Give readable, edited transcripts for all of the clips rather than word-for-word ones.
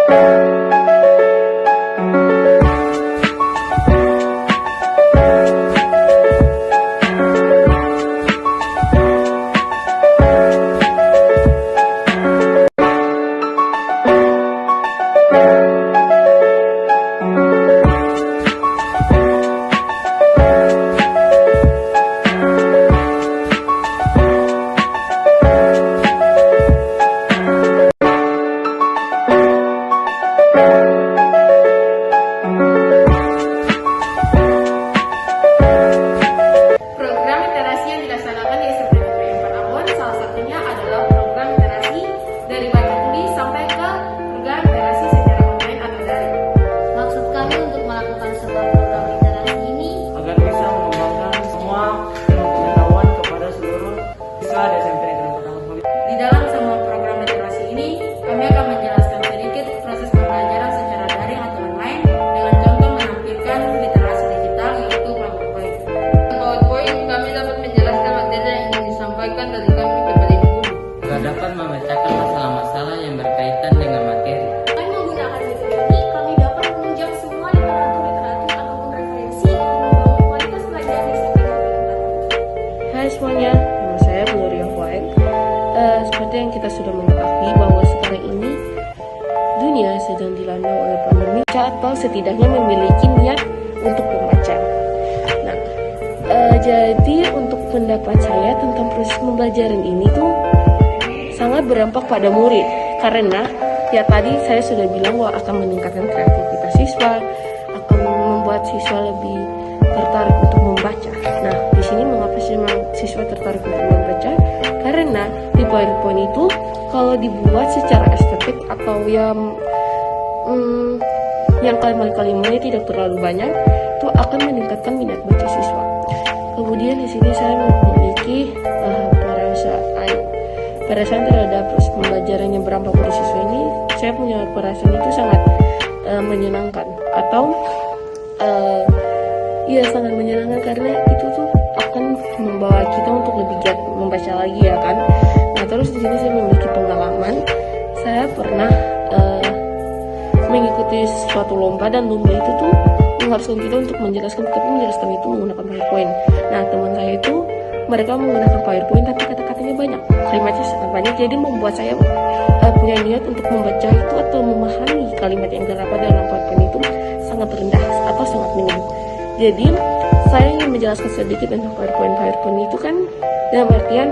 Hai semuanya, nama saya Gloria Fuaeng. Seperti yang kita sudah mengetahui bahwa sekarang ini dunia sedang dilanda oleh pandemi atau setidaknya memiliki niat untuk membaca. Nah, jadi untuk pendapat saya tentang proses pembelajaran ini tuh sangat berdampak pada murid, karena ya tadi saya sudah bilang bahwa akan meningkatkan kreativitas siswa, akan membuat siswa lebih tertarik untuk membaca. Nah, di sini mengapa siswa tertarik untuk membaca? Karena di PowerPoint itu kalau dibuat secara estetik atau yang kalimat-kalimatnya tidak terlalu banyak, itu akan meningkatkan minat baca siswa. Kemudian di sini saya memiliki perasaan terhadap proses pembelajaran yang berdampak pada siswa ini. Saya punya perasaan itu sangat menyenangkan, atau sangat menyenangkan karena itu tuh akan membawa kita untuk lebih giat membaca lagi, ya kan. Nah, terus di sini saya memiliki pengalaman. Saya pernah mengikuti suatu lomba, dan lomba itu tuh mengharuskan kita untuk menjelaskan itu menggunakan PowerPoint. Nah, teman saya itu mereka menggunakan PowerPoint tapi kata-katanya banyak, kalimatnya sangat banyak, jadi membuat saya punya niat untuk membaca itu atau memahami kalimat yang terdapat dalam PowerPoint itu sangat rendah atau sangat minim. Jadi saya ingin menjelaskan sedikit tentang PowerPoint. PowerPoint itu kan dalam artian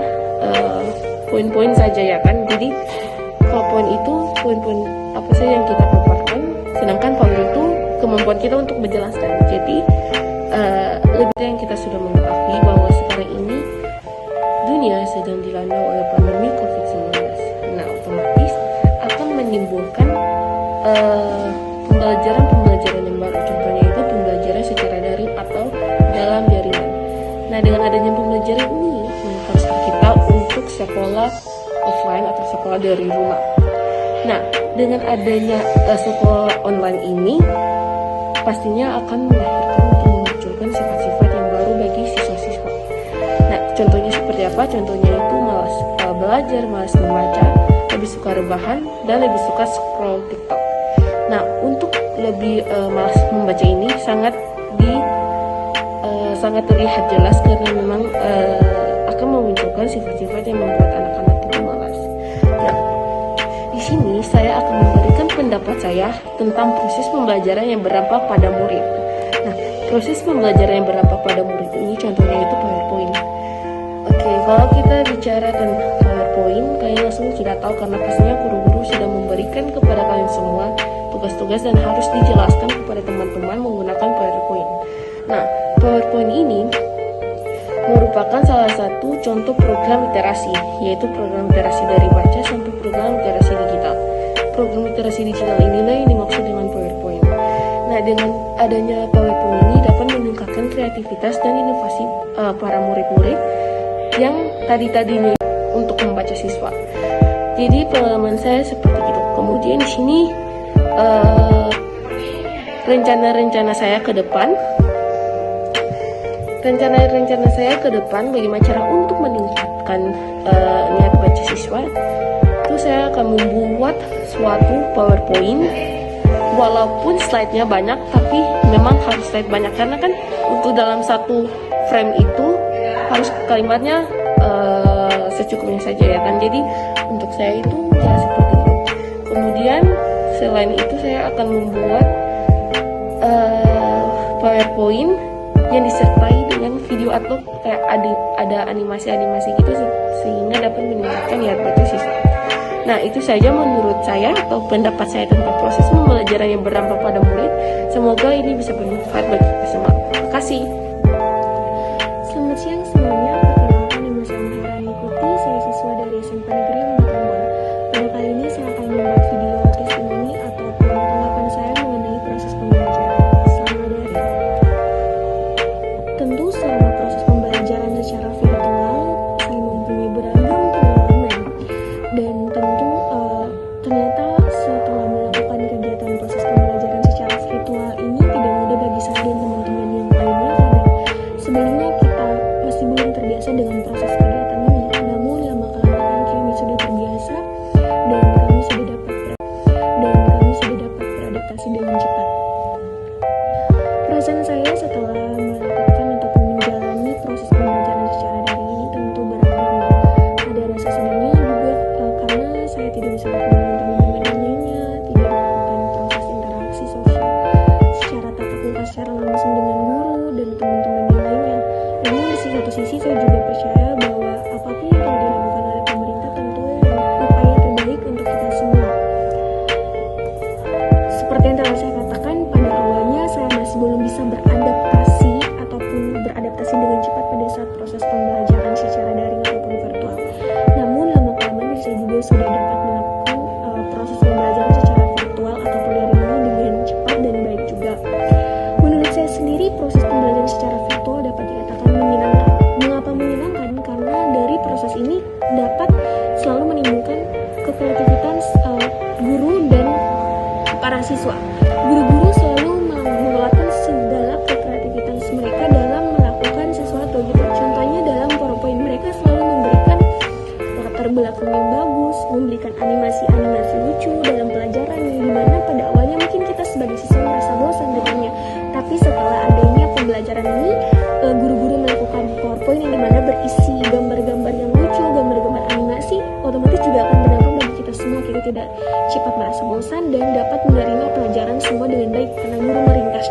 poin-poin saja, ya kan. Jadi PowerPoint itu poin-poin apa saja yang kita paparkan, sedangkan Power itu kemampuan kita untuk menjelaskan. Jadi lebih yang kita sudah mengetahui bahwa sekarang ini dunia sedang dilanda oleh pandemi COVID-19. Nah, otomatis akan menimbulkan pembelajaran yang baru. Contohnya itu pembelajaran secara daring atau dalam jaringan. Nah, dengan adanya pembelajaran ini mengharuskan kita untuk sekolah offline atau sekolah dari rumah. Nah, dengan adanya sekolah online ini pastinya akan melahirkan atau memunculkan sifat-sifat yang baru bagi siswa-siswa. Nah, contohnya seperti apa? Contohnya itu malas belajar, malas membaca, lebih suka rebahan, dan lebih suka scroll TikTok. Nah, untuk lebih malas membaca ini sangat terlihat jelas karena memang akan memunculkan sifat-sifat yang membuat anak-anak itu malas. Nah, di sini saya akan memberikan pendapat saya tentang proses pembelajaran yang berdampak pada murid. Nah, proses pembelajaran yang berdampak pada murid ini contohnya itu PowerPoint. Oke, kalau kita bicara tentang PowerPoint, kalian langsung sudah tahu karena pastinya guru-guru sudah memberikan kepada kalian semua tugas-tugas dan harus dijelaskan kepada teman-teman menggunakan PowerPoint. Nah, PowerPoint ini merupakan salah satu contoh program literasi, yaitu program literasi dari baca sampai program literasi digital. Program literasi digital inilah yang dimaksud dengan PowerPoint. Nah, dengan adanya PowerPoint ini dapat meningkatkan kreativitas dan inovasi para murid-murid yang tadi-tadinya untuk membaca siswa. Jadi pengalaman saya seperti itu. Kemudian di sini rencana saya ke depan. Rencana saya ke depan bagaimana cara untuk meningkatkan niat baca siswa. Itu saya akan membuat suatu PowerPoint, walaupun slide-nya banyak, tapi memang harus slide banyak karena kan untuk dalam satu frame itu harus kalimatnya secukupnya saja ya kan. Jadi untuk saya itu ya seperti itu. Kemudian selain itu saya akan membuat PowerPoint yang disertai dengan video atau kayak ada animasi-animasi gitu sehingga dapat meningkatkan niat baca siswa. Nah, itu saja menurut saya atau pendapat saya tentang proses pembelajaran yang berdampak pada murid. Semoga ini bisa bermanfaat bagi kita semua. Terima kasih. Selamat siang semuanya. Perkenalkan, nama saya Maharani Kuti. Saya siswa dari SMP Negeri Mataram. Pada kali ini saya akan membuat video testimoni ataupun tanggapan saya mengenai proses pembelajaran selama daring. Tentu selama proses pembelajaran secara virtual, saya mempunyai beragam pengalaman dan tentu ternyata setelah melakukan kegiatan proses pembelajaran secara virtual ini tidak mudah bagi saya dan teman-teman yang lainnya karena sebelumnya kita masih belum terbiasa dengan proses kegiatan ini. Namun lama-kelamaan kami sudah terbiasa dan kami sudah dapat beradaptasi dengan cepat. Perasaan saya setelah melakukan ataupun menjalani proses pembelajaran secara daring ini tentu beragam. Ada rasa senangnya juga karena saya tidak bisa bertemu dengan teman-teman lainnya, tidak melakukan proses interaksi sosial secara tatap muka secara langsung dengan guru dan teman-teman yang lainnya. Namun di satu sisi saya juga percaya bahwa apapun yang telah dilakukan oleh pemerintah tentu upaya terbaik untuk kita semua. Seperti yang telah saya katakan, pada awalnya saya masih belum bisa beradaptasi dengan cepat pada saat proses pembelajaran secara daring ataupun virtual. Namun lama-kelamaan saya juga sudah dapat melakukan proses pembelajaran secara virtual ataupun daring ini dengan cepat dan baik juga. Menurut saya sendiri, proses pembelajaran secara virtual dapat dikatakan menyenangkan. Mengapa menyenangkan? Karena dari proses ini dapat selalu menimbulkan kekreativitas guru dan para siswa. Guru-guru selalu mengeluarkan segala kekreativitas mereka dalam melakukan sesuatu gitu. Contohnya dalam PowerPoint mereka selalu memberikan latar belakang yang bagus, memberikan animasi-animasi lucu dalam pelajaran yang dimana pada awalnya mungkin kita sebagai siswa merasa bosan dengannya. Tapi setelah adanya pembelajaran ini, guru-guru melakukan PowerPoint yang dimana berisi gambar-gambar yang lucu, gambar-gambar animasi, otomatis juga akan berdampak bagi kita semua. Kita tidak cepat merasa bosan dan dapat menerima pelajaran semua dengan baik karena guru meringkas.